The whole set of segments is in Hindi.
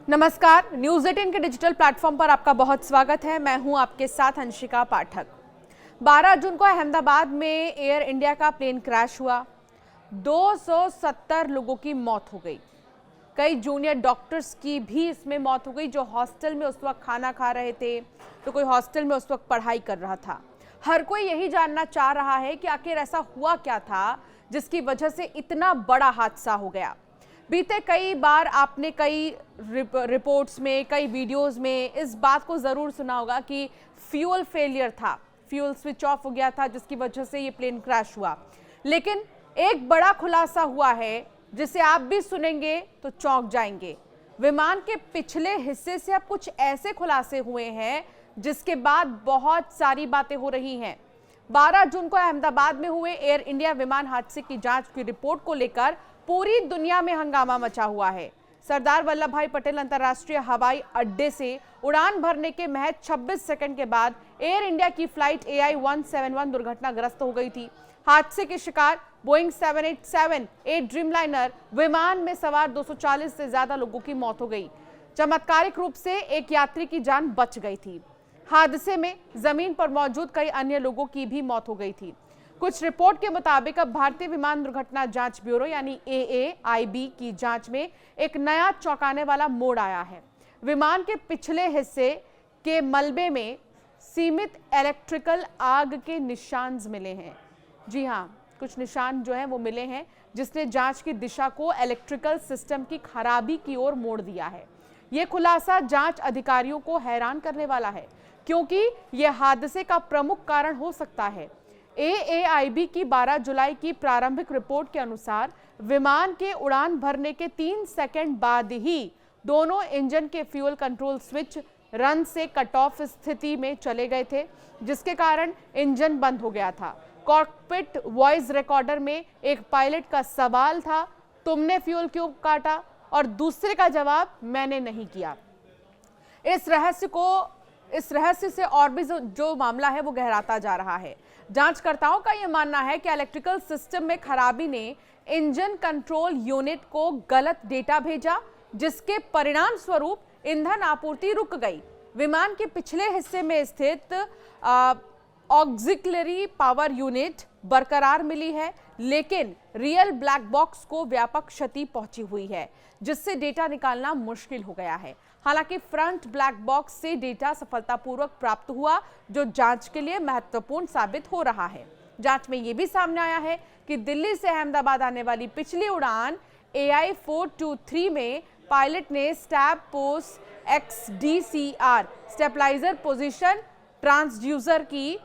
नमस्कार, न्यूज़ 18 के डिजिटल प्लेटफॉर्म पर आपका बहुत स्वागत है। मैं हूं आपके साथ अंशिका पाठक। 12 जून को अहमदाबाद में एयर इंडिया का प्लेन क्रैश हुआ। 270 लोगों की मौत हो गई। कई जूनियर डॉक्टर्स की भी इसमें मौत हो गई, जो हॉस्टल में उस वक्त खाना खा रहे थे, तो कोई हॉस्टल में उस वक्त पढ़ाई कर रहा था। हर कोई यही जानना चाह रहा है कि आखिर ऐसा हुआ क्या था जिसकी वजह से इतना बड़ा हादसा हो गया। बीते कई बार आपने कई रिपोर्ट्स में, कई वीडियोस में इस बात को ज़रूर सुना होगा कि फ्यूल फेलियर था, फ्यूल स्विच ऑफ हो गया था, जिसकी वजह से ये प्लेन क्रैश हुआ। लेकिन एक बड़ा खुलासा हुआ है जिसे आप भी सुनेंगे तो चौंक जाएंगे। विमान के पिछले हिस्से से अब कुछ ऐसे खुलासे हुए हैं जिसके बाद बहुत सारी बातें हो रही हैं। 12 जून को अहमदाबाद में हुए एयर इंडिया विमान हादसे की जांच की रिपोर्ट को लेकर पूरी दुनिया में हंगामा मचा हुआ है। सरदार वल्लभ भाई पटेल अंतर्राष्ट्रीय हवाई अड्डे से उड़ान भरने के महज 26 सेकंड के बाद एयर इंडिया की फ्लाइट AI-171 दुर्घटनाग्रस्त हो गई थी। हादसे के शिकार बोइंग 787-8 ड्रीमलाइनर विमान में सवार 240 से ज्यादा लोगों की मौत हो गई। चमत्कारिक रूप से एक यात्री की जान बच गई थी। हादसे में जमीन पर मौजूद कई अन्य लोगों की भी मौत हो गई थी। कुछ रिपोर्ट के मुताबिक अब भारतीय विमान दुर्घटना जांच ब्यूरो यानी AAIB की जांच में एक नया चौंकाने वाला मोड़ आया है। विमान के पिछले हिस्से के मलबे में सीमित इलेक्ट्रिकल आग के निशान मिले हैं। जी हाँ, कुछ निशान जो हैं वो मिले हैं, जिसने जांच की दिशा को इलेक्ट्रिकल सिस्टम की खराबी की ओर मोड़ दिया है। ये खुलासा जांच अधिकारियों को हैरान करने वाला है, क्योंकि यह हादसे का प्रमुख कारण हो सकता है। AAIB की 12 जुलाई की प्रारंभिक रिपोर्ट के अनुसार विमान के उड़ान भरने के 3 सेकंड बाद ही दोनों इंजन के फ्यूल कंट्रोल स्विच रन से कट ऑफ स्थिति में चले गए थे, जिसके कारण इंजन बंद हो गया था। कॉकपिट वॉइस रिकॉर्डर में एक पायलट का सवाल था, तुमने फ्यूल क्यों काटा, और दूसरे का जवाब, मैंने नहीं किया। इस रहस्य से और भी जो मामला है वो गहराता जा रहा है। जांचकर्ताओं का यह मानना है कि इलेक्ट्रिकल सिस्टम में खराबी ने इंजन कंट्रोल यूनिट को गलत डेटा भेजा, जिसके परिणाम स्वरूप ईंधन आपूर्ति रुक गई। विमान के पिछले हिस्से में स्थित ऑक्सिलरी पावर यूनिट बरकरार मिली है, लेकिन रियल ब्लैक बॉक्स को व्यापक क्षति पहुंची हुई है, जिससे डेटा निकालना मुश्किल हो गया है। हालांकि फ्रंट ब्लैक बॉक्स से डेटा सफलतापूर्वक प्राप्त हुआ, जो जांच के लिए महत्वपूर्ण साबित हो रहा है। जांच में यह भी सामने आया है कि दिल्ली से अहमदाबाद आने वाली पिछली उड़ान AI-423 में पायलट ने stab post XDCR stabilizer position transducer की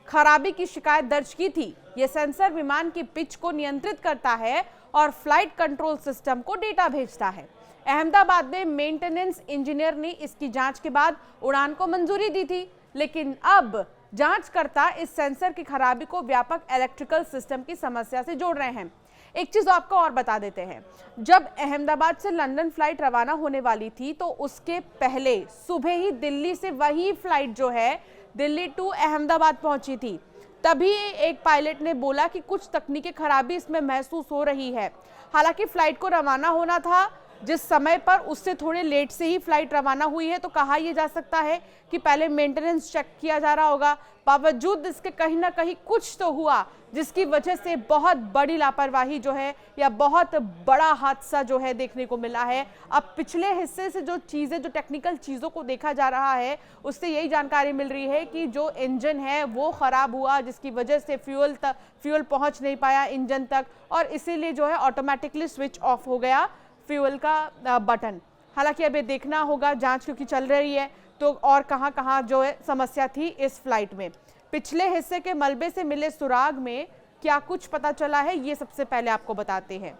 खराबी की शिकायत दर्ज की थी। यह सेंसर विमान की पिच को नियंत्रित करता है और फ्लाइट कंट्रोल सिस्टम को डेटा भेजता है। अहमदाबाद में मेंटेनेंस इंजीनियर ने इसकी जांच के बाद उड़ान को मंजूरी दी थी, लेकिन अब जांचकर्ता इस सेंसर की खराबी को व्यापक इलेक्ट्रिकल सिस्टम की समस्या से जोड़ रहे हैं। एक चीज आपको और बता देते हैं, जब अहमदाबाद से लंदन फ्लाइट रवाना होने वाली थी, तो उसके पहले सुबह ही दिल्ली से वही फ्लाइट जो है दिल्ली टू अहमदाबाद पहुंची थी। तभी एक पायलट ने बोला कि कुछ तकनीकी खराबी इसमें महसूस हो रही है। हालांकि फ्लाइट को रवाना होना था जिस समय पर, उससे थोड़े लेट से ही फ्लाइट रवाना हुई है, तो कहा यह जा सकता है कि पहले मेंटेनेंस चेक किया जा रहा होगा। बावजूद इसके कहीं ना कहीं कुछ तो हुआ, जिसकी वजह से बहुत बड़ी लापरवाही जो है या बहुत बड़ा हादसा जो है देखने को मिला है। अब पिछले हिस्से से जो चीज़ें, जो टेक्निकल चीज़ों को देखा जा रहा है, उससे यही जानकारी मिल रही है कि जो इंजन है वो ख़राब हुआ, जिसकी वजह से फ्यूल पहुँच नहीं पाया इंजन तक, और इसीलिए जो है ऑटोमेटिकली स्विच ऑफ हो गया फ्यूल का बटन। हालांकि अब ये देखना होगा, जांच क्योंकि चल रही है, तो और कहां जो है समस्या थी इस फ्लाइट में। पिछले हिस्से के मलबे से मिले सुराग में क्या कुछ पता चला है, ये सबसे पहले आपको बताते हैं।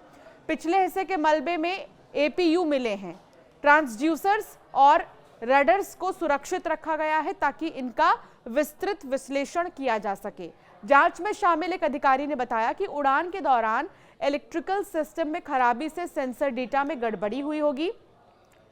पिछले हिस्से के मलबे में APU मिले हैं। ट्रांसड्यूसर्स और रडर्स को सुरक्षित रखा गया है ताकि इनका विस्तृत विश्लेषण किया जा सके। जांच में शामिल एक अधिकारी ने बताया कि उड़ान के दौरान इलेक्ट्रिकल सिस्टम में खराबी से सेंसर डेटा में गड़बड़ी हुई होगी,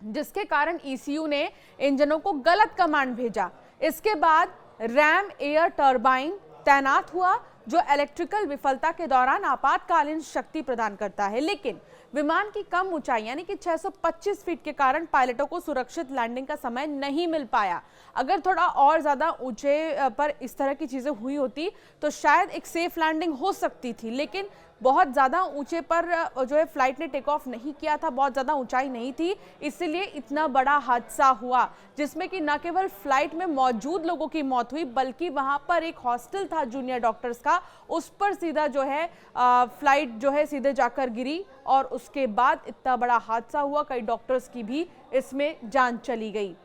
जिसके कारण ECU ने इंजनों को गलत कमांड भेजा। इसके बाद रैम एयर टर्बाइन तैनात हुआ, जो इलेक्ट्रिकल विफलता के दौरान आपातकालीन शक्ति प्रदान करता है। लेकिन विमान की कम ऊंचाई यानी कि 625 फीट के कारण पायलटों को सुरक्षित लैंडिंग का समय नहीं मिल पाया। अगर थोड़ा और ज़्यादा ऊंचे पर इस तरह की चीज़ें हुई होती तो शायद एक सेफ लैंडिंग हो सकती थी, लेकिन बहुत ज़्यादा ऊंचे पर जो है फ्लाइट ने टेक ऑफ नहीं किया था, बहुत ज़्यादा ऊंचाई नहीं थी, इसलिए इतना बड़ा हादसा हुआ जिसमें कि न केवल फ्लाइट में मौजूद लोगों की मौत हुई बल्कि वहां पर एक हॉस्टल था जूनियर डॉक्टर्स का, उस पर सीधा जो है फ्लाइट जो है सीधे जाकर गिरी और उसके बाद इतना बड़ा हादसा हुआ, कई डॉक्टर्स की भी इसमें जान चली गई।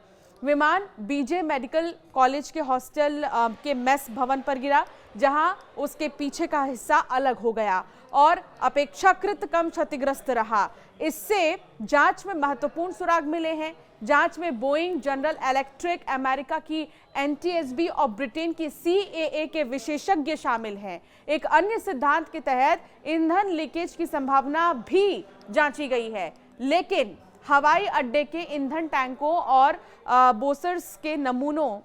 विमान बीजे मेडिकल कॉलेज के हॉस्टल के मेस भवन पर गिरा, जहां उसके पीछे का हिस्सा अलग हो गया और अपेक्षाकृत कम क्षतिग्रस्त रहा। इससे जांच में महत्वपूर्ण सुराग मिले हैं। जांच में बोइंग, जनरल इलेक्ट्रिक, अमेरिका की एनटीएसबी और ब्रिटेन की सीएए के विशेषज्ञ शामिल हैं। एक अन्य सिद्धांत के तहत ईंधन लीकेज की संभावना भी जांची गई है, लेकिन हवाई अड्डे के ईंधन टैंकों और बोसर्स के नमूनों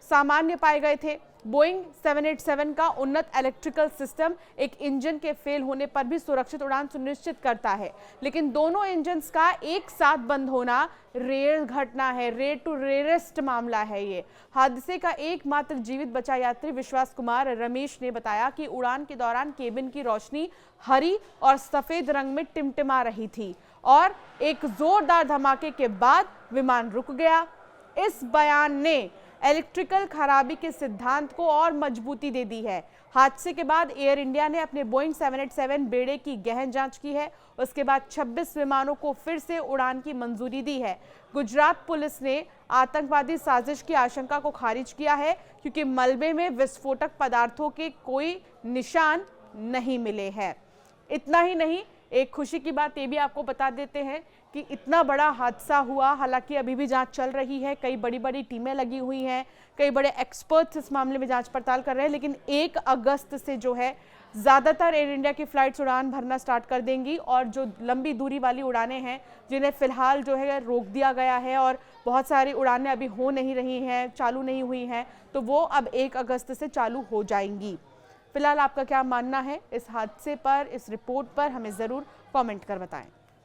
सामान्य पाए गए थे। बोइंग 787 का उन्नत इलेक्ट्रिकल सिस्टम एक इंजन के फेल होने पर भी सुरक्षित उड़ान सुनिश्चित करता है, लेकिन दोनों इंजन्स का एक साथ बंद होना रेयर घटना है, रेयर टू रेयरेस्ट मामला है। ये हादसे का एकमात्र जीवित बचा यात्री विश्वास कुमार रमेश ने बताया कि उड़ान के दौरान केबिन की रोशनी हरी और सफेद रंग में टिमटिमा रही थी और एक जोरदार धमाके के बाद विमान रुक गया। इस बयान ने इलेक्ट्रिकल खराबी के सिद्धांत को और मजबूती दे दी है। हादसे के बाद एयर इंडिया ने अपने बोइंग 787 बेड़े की गहन जांच की है। उसके बाद 26 विमानों को फिर से उड़ान की मंजूरी दी है। गुजरात पुलिस ने आतंकवादी साजिश की आशंका को खारिज किया है, क्योंकि मलबे में विस्फोटक पदार्थों के कोई निशान नहीं मिले हैं। इतना ही नहीं, एक खुशी की बात ये भी आपको बता देते हैं कि इतना बड़ा हादसा हुआ, हालांकि अभी भी जांच चल रही है, कई बड़ी बड़ी टीमें लगी हुई हैं, कई बड़े एक्सपर्ट्स इस मामले में जांच पड़ताल कर रहे हैं, लेकिन 1 अगस्त से जो है ज़्यादातर एयर इंडिया की फ़्लाइट्स उड़ान भरना स्टार्ट कर देंगी और जो लंबी दूरी वाली उड़ानें हैं जिन्हें फ़िलहाल जो है रोक दिया गया है और बहुत सारी उड़ानें अभी हो नहीं रही हैं, चालू नहीं हुई हैं, तो वो अब 1 अगस्त से चालू हो जाएंगी। फिलहाल आपका क्या मानना है इस हादसे पर, इस रिपोर्ट पर, हमें ज़रूर कमेंट कर बताएं।